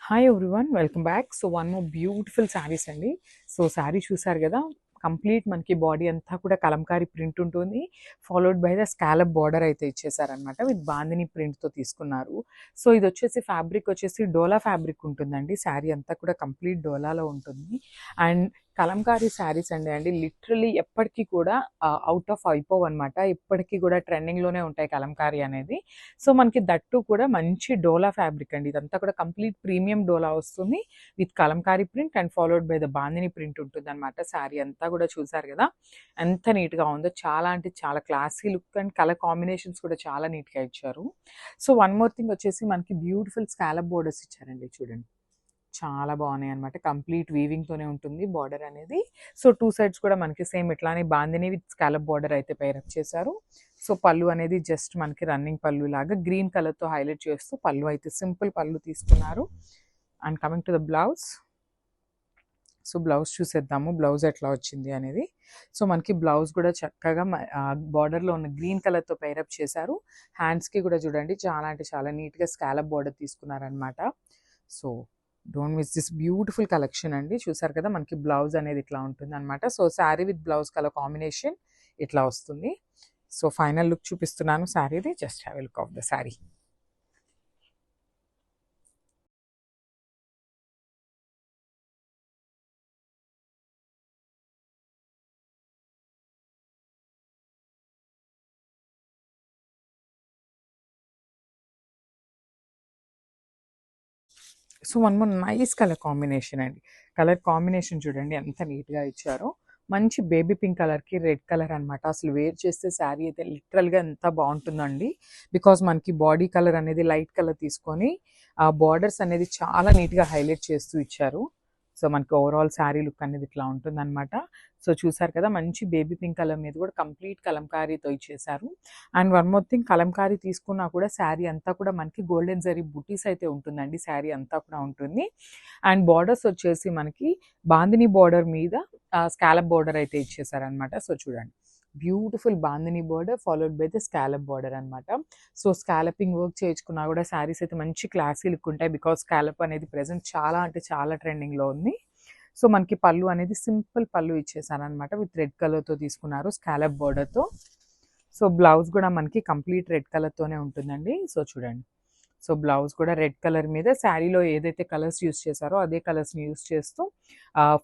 Hi everyone, welcome back. So one more beautiful saris అండి. So sari చూసారు కదా, కంప్లీట్ మనకి బాడీ అంతా కూడా కలంకారీ ప్రింట్ ఉంటుంది. Followed by the scallop border అయితే ఇచ్చేసారనమాట. విత్ బాందిని ప్రింట్తో తీసుకున్నారు. సో ఇది వచ్చేసి ఫ్యాబ్రిక్ వచ్చేసి డోలా ఫ్యాబ్రిక్ ఉంటుందండి. శారీ అంతా కూడా కంప్లీట్ డోలాలో ఉంటుంది. అండ్ కలంకారీ శారీస్ అండి లిటరలీ ఎప్పటికీ కూడా అవుట్ ఆఫ్ అయిపోవు అనమాట. ఇప్పటికీ కూడా ట్రెండింగ్లోనే ఉంటాయి కలంకారీ అనేది. సో మనకి దట్టు కూడా మంచి డోలా ఫ్యాబ్రిక్ అండి. ఇదంతా కూడా కంప్లీట్ ప్రీమియం డోలా వస్తుంది with Kalamkari print and followed by the bandhani print ఉంటుంది అనమాట. శారీ అంతా కూడా చూసారు కదా ఎంత నీట్గా ఉందో. చాలా అంటే చాలా classy look and colour combinations కూడా చాలా నీట్గా ఇచ్చారు. సో వన్ మోర్ థింగ్ వచ్చేసి మనకి బ్యూటిఫుల్ స్కాలప్ బోర్డర్స్ ఇచ్చారండి. చూడండి చాలా బాగున్నాయి అనమాట. కంప్లీట్ వీవింగ్తోనే ఉంటుంది బార్డర్ అనేది. సో టూ సైడ్స్ కూడా మనకి సేమ్ ఇట్లానే బాందిని విత్ స్కాలప్ బార్డర్ అయితే పేరప్ చేశారు. సో పళ్ళు అనేది జస్ట్ మనకి రన్నింగ్ పళ్ళు లాగా గ్రీన్ కలర్తో హైలైట్ చేస్తూ పళ్ళు అయితే సింపుల్ పళ్ళు తీసుకున్నారు. And coming to the blouse. So blouse చూసేద్దాము, బ్లౌజ్ ఎట్లా వచ్చింది అనేది. సో మనకి బ్లౌజ్ కూడా చక్కగా బార్డర్లో ఉన్న గ్రీన్ కలర్తో పేరప్ చేశారు. హ్యాండ్స్కి కూడా చూడండి చాలా అంటే చాలా నీట్గా స్కాలప్ బార్డర్ తీసుకున్నారనమాట. So don't miss this beautiful collection అండి. చూసారు కదా మనకి బ్లౌజ్ అనేది ఇట్లా ఉంటుంది అనమాట. So sari with blouse colour combination ఇట్లా వస్తుంది. సో ఫైనల్ లుక్ చూపిస్తున్నాను శారీది. Just have a look of the sari. So one more nice colour combination అండి. కలర్ కాంబినేషన్ చూడండి ఎంత నీట్గా ఇచ్చారో. మంచి బేబీ పింక్ కలర్కి రెడ్ కలర్ అనమాట. అసలు వేర్ చేస్తే శారీ అయితే లిటరల్గా ఎంత బాగుంటుందండి. బికాజ్ మనకి బాడీ కలర్ అనేది లైట్ కలర్ తీసుకొని ఆ బార్డర్స్ అనేది చాలా నీట్గా హైలైట్ చేస్తూ ఇచ్చారు. సో మనకి ఓవరాల్ శారీ లుక్ అనేది ఇట్లా ఉంటుందన్నమాట. సో చూసారు కదా మంచి బేబీ పింక్ కలర్ మీద కూడా కంప్లీట్ కలంకారీతో ఇచ్చేసారు. And one more thing, Kalamkari తీసుకున్నా కూడా శారీ అంతా కూడా మనకి గోల్డెన్ జరీ బుటీస్ అయితే ఉంటుందండి. శారీ అంతా కూడా ఉంటుంది. అండ్ బార్డర్స్ వచ్చేసి మనకి బాందిని బార్డర్ మీద స్కాలప్ బార్డర్ అయితే ఇచ్చేసారనమాట. సో చూడండి beautiful bandhani border followed by the scallop border అనమాట. సో స్కాలపింగ్ వర్క్ చేయించుకున్నా కూడా శారీస్ అయితే మంచి క్లాసీ లుక్ ఉంటాయి. బికాస్ స్కాలప్ అనేది ప్రెసెంట్ చాలా అంటే చాలా ట్రెండింగ్లో ఉంది. సో మనకి పళ్ళు అనేది సింపుల్ పళ్ళు ఇచ్చేసారనమాట. విత్ రెడ్ కలర్తో తీసుకున్నారు స్కాలప్ బార్డర్తో. సో బ్లౌజ్ కూడా మనకి కంప్లీట్ రెడ్ కలర్తోనే ఉంటుందండి. సో చూడండి, సో బ్లౌజ్ కూడా రెడ్ కలర్ మీద శారీలో ఏదైతే కలర్స్ యూస్ చేశారో అదే కలర్స్ని యూస్ చేస్తూ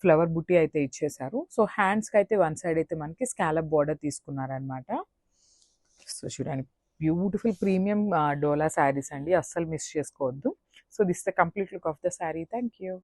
ఫ్లవర్ బుట్టి అయితే ఇచ్చేసారు. సో హ్యాండ్స్కి అయితే వన్ సైడ్ అయితే మనకి స్కాలప్ బార్డర్ తీసుకున్నారనమాట. సో చూడండి బ్యూటిఫుల్ ప్రీమియం డోలా శారీస్ అండి, అస్సలు మిస్ చేసుకోవద్దు. So this the complete look of the sari. Thank you.